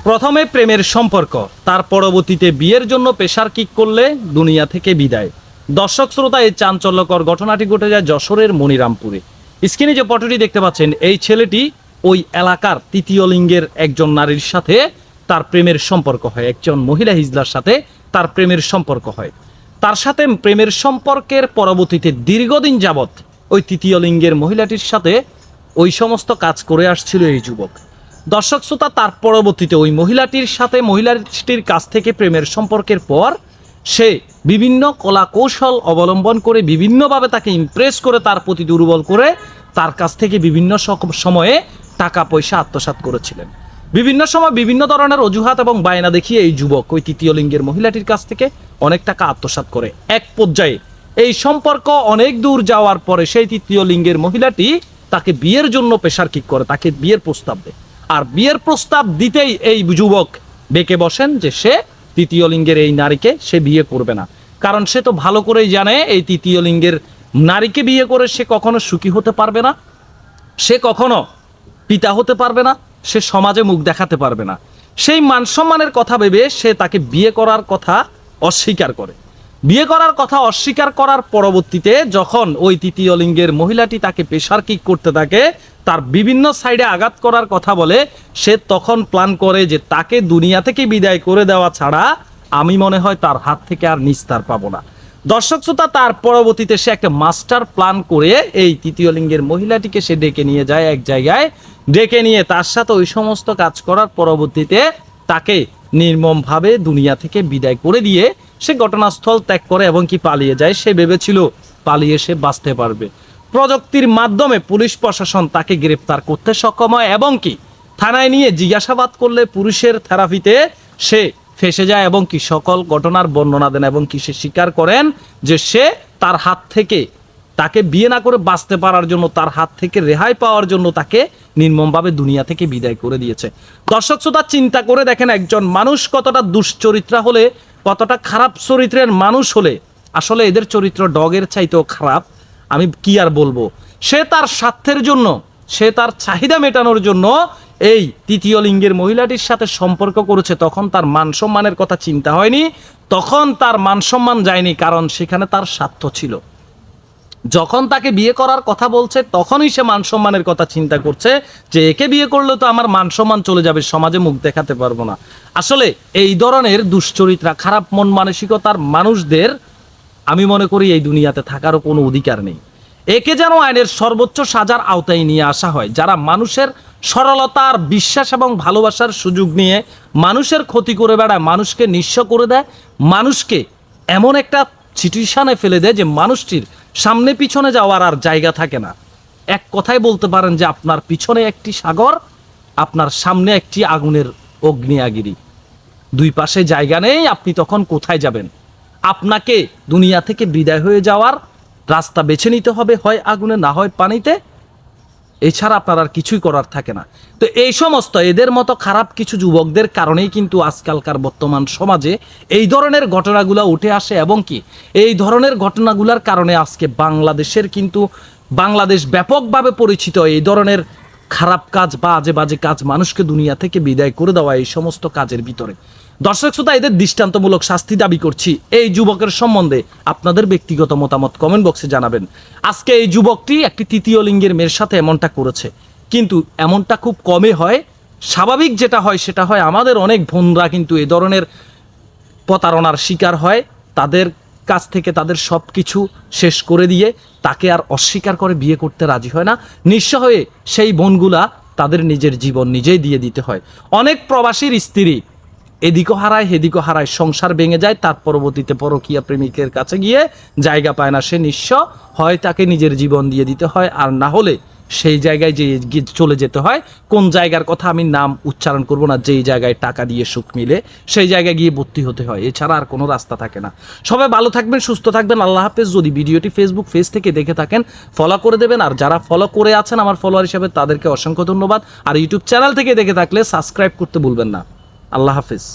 প্রথমে প্রেমের সম্পর্ক, তার পরবর্তীতে বিয়ের জন্য প্রেসার কিক করলে দুনিয়া থেকে বিদায়। দর্শক শ্রোতা, এই চাঞ্চল্যকর ঘটনাটি ঘটে যায় যশোরের মনিরামপুরে। স্ক্রিনে যে ফটোটি দেখতে পাচ্ছেন, এই ছেলেটি ওই এলাকার তৃতীয় লিঙ্গের একজন নারীর সাথে তার প্রেমের সম্পর্ক হয়। একজন মহিলা হিজলার সাথে তার প্রেমের সম্পর্ক হয়। তার সাথে প্রেমের সম্পর্কের পরবর্তীতে দীর্ঘদিন যাবৎ ওই তৃতীয় লিঙ্গের মহিলাটির সাথে ওই সমস্ত কাজ করে আসছিল এই যুবক। দর্শক শ্রোতা, তার পরবর্তীতে ওই মহিলাটির সাথে মহিলাটির কাছ থেকে প্রেমের সম্পর্কের পর সে বিভিন্ন কলা কৌশল অবলম্বন করে বিভিন্নভাবে তাকে ইমপ্রেস করে তার প্রতি দুর্বল করে তার কাছ থেকে বিভিন্ন সময়ে টাকা পয়সা আত্মসাৎ করেছিলেন। বিভিন্ন সময় বিভিন্ন ধরনের অজুহাত এবং বায়না দেখিয়ে এই যুবক ওই তৃতীয় লিঙ্গের মহিলাটির কাছ থেকে অনেক টাকা আত্মসাৎ করে। এক পর্যায়ে এই সম্পর্ক অনেক দূর যাওয়ার পরে সেই তৃতীয় লিঙ্গের মহিলাটি তাকে বিয়ের জন্য প্রেসার কিক করে, তাকে বিয়ের প্রস্তাব দেয়। আর বিয়ের প্রস্তাব দিতেই এই যুবক বেঁকে বসেন যে সে তৃতীয় লিঙ্গের এই নারীকে সে বিয়ে করবে না। কারণ সে তো ভালো করেই জানে এই তৃতীয় লিঙ্গের নারীকে বিয়ে করে সে কখনো সুখী হতে পারবে না, সে কখনো পিতা হতে পারবে না, সে সমাজে মুখ দেখাতে পারবে না। সেই মান সম্মানের কথা ভেবে সে তাকে বিয়ে করার কথা অস্বীকার করে। বিয়ে করার কথা অস্বীকার করার পরবর্তীতে যখন ওই তৃতীয় লিঙ্গের মহিলাটি তাকে প্রেসার কিক করতে থাকে, তার বিভিন্ন সাইডে আঘাত করার কথা বলে, সে তখন প্ল্যান করে যে তাকে দুনিয়া থেকে বিদায় করে দেওয়া ছাড়া আমি মনে হয় তার হাত থেকে আর নিস্তার পাবো না। দর্শক শ্রোতা, তার পরবর্তীতে সে একটা মাস্টার প্ল্যান করে এই তৃতীয় লিঙ্গের মহিলাটিকে সে ডেকে নিয়ে যায় এক জায়গায়, ডেকে নিয়ে তার সাথে ওই সমস্ত কাজ করার পরবর্তীতে তাকে নির্মমভাবে দুনিয়া থেকে বিদায় করে দিয়ে সে ঘটনাস্থল ত্যাগ করে এবং কি পালিয়ে যায়। সে ভেবেছিল পালিয়ে সে বাঁচতে পারবে। প্রযুক্তির মাধ্যমে পুলিশ প্রশাসন তাকে গ্রেপ্তার করতে সক্ষম হয় এবং কি থানায় নিয়ে জিজ্ঞাসাবাদ করলে পুলিশের থেরাপিতে সে ফেসে যায় এবং কি সকল ঘটনার বর্ণনা দেন এবং কি সে স্বীকার করেন যে সে তার হাত থেকে তাকে বিয়ে না করে বাঁচতে পারার জন্য, তার হাত থেকে রেহাই পাওয়ার জন্য তাকে নির্মমভাবে দুনিয়া থেকে বিদায় করে দিয়েছে। দর্শক শ্রোতা, চিন্তা করে দেখেন একজন মানুষ কতটা দুশ্চরিত্রা হলে, কতটা খারাপ চরিত্রের মানুষ হলে আসলে এদের চরিত্র ডগের চাইতেও খারাপ। আমি কি আর বলবো, সে তার স্বার্থের জন্য, সে তার চাহিদা মেটানোর জন্য এই তৃতীয় লিঙ্গের মহিলাটির সাথে সম্পর্ক করেছে। তখন তার মান সম্মানের কথা চিন্তা হয়নি, তখন তার মান সম্মান যায়নি, কারণ সেখানে তার স্বার্থ ছিল। যখন তাকে বিয়ে করার কথা বলছে তখনই সে মান সম্মানের কথা চিন্তা করছে যে একে বিয়ে করলে তো আমার মান সম্মান চলে যাবে, সমাজে মুখ দেখাতে পারবো না। আসলে এই ধরনের দুশ্চরিত্রা, খারাপ মন মানসিকতার মানুষদের আমি মনে করি এই দুনিয়াতে থাকারও কোনো অধিকার নেই। একে যেন আইনের সর্বোচ্চ সাজার আওতায় নিয়ে আসা হয়। যারা মানুষের সরলতার বিশ্বাস এবং ভালোবাসার সুযোগ নিয়ে মানুষের ক্ষতি করে বেড়ায়, মানুষকে নিঃস্ব করে দেয়, মানুষকে এমন একটা সিচুয়েশনে ফেলে দেয় যে মানুষটির সামনে পিছনে যাওয়ার আর জায়গা থাকে না। এক কথায় বলতে পারেন যে আপনার পিছনে একটি সাগর, আপনার সামনে একটি আগুনের অগ্নিয়াগিরি, দুই পাশে জায়গা নেই, আপনি তখন কোথায় যাবেন? আপনাকে দুনিয়া থেকে বিদায় হয়ে যাওয়ার রাস্তা বেছে নিতে হবে, হয় আগুনে না হয় পানিতে, এছাড়া আপনার আর কিছুই করার থাকে না। তো এই সমস্ত এদের মতো খারাপ কিছু যুবকদের কারণেই কিন্তু আজকালকার বর্তমান সমাজে এই ধরনের ঘটনাগুলো উঠে আসে এবং কি এই ধরনের ঘটনাগুলোর কারণে আজকে বাংলাদেশের কিন্তু বাংলাদেশ ব্যাপকভাবে পরিচিত এই ধরনের খারাপ কাজ, বাজে বাজে কাজ, মানুষকে দুনিয়া থেকে বিদায় করে দেওয়া, এই সমস্ত কাজের ভিতরে। দর্শক শ্রোতা, এদের দৃষ্টান্তমূলক শাস্তি দাবি করছি। এই যুবকের সম্বন্ধে আপনাদের ব্যক্তিগত মতামত কমেন্ট বক্সে জানাবেন। আজকে এই যুবকটি একটি তৃতীয় লিঙ্গের মেয়ের সাথে এমনটা করেছে, কিন্তু এমনটা খুব কমে হয়। স্বাভাবিক যেটা হয় সেটা হয় আমাদের অনেক বোনরা কিন্তু এই ধরনের প্রতারণার শিকার হয়, তাদের কাছ থেকে তাদের সব কিছু শেষ করে দিয়ে তাকে আর অস্বীকার করে বিয়ে করতে রাজি হয় না। নিঃস্ব হয়ে সেই বোনগুলা তাদের নিজের জীবন নিজেই দিয়ে দিতে হয়। অনেক প্রবাসীর স্ত্রী এদিকও হারায় হেদিকও হারায়, সংসার ভেঙে যায়, তার পরবর্তীতে পরকীয়া প্রেমিকের কাছে গিয়ে জায়গা পায় না, সে নিঃস্ব হয়, তাকে নিজের জীবন দিয়ে দিতে হয়, আর না হলে সেই জায়গায় যে চলে যেতে হয়। কোন জায়গার কথা আমি নাম উচ্চারণ করব না, যেই জায়গায় টাকা দিয়ে সুখ মিলে সেই জায়গায় গিয়ে ভর্তি হতে হয়, এছাড়া আর কোনো রাস্তা থাকে না। সবাই ভালো থাকবেন, সুস্থ থাকবেন, আল্লাহ হাফেজ। যদি ভিডিওটি ফেসবুক পেজ থেকে দেখে থাকেন ফলো করে দেবেন, আর যারা ফলো করে আছেন আমার ফলোয়ার হিসেবে তাদেরকে অসংখ্য ধন্যবাদ। আর ইউটিউব চ্যানেল থেকে দেখে থাকলে সাবস্ক্রাইব করতে ভুলবেন না। আল্লাহ হাফেজ।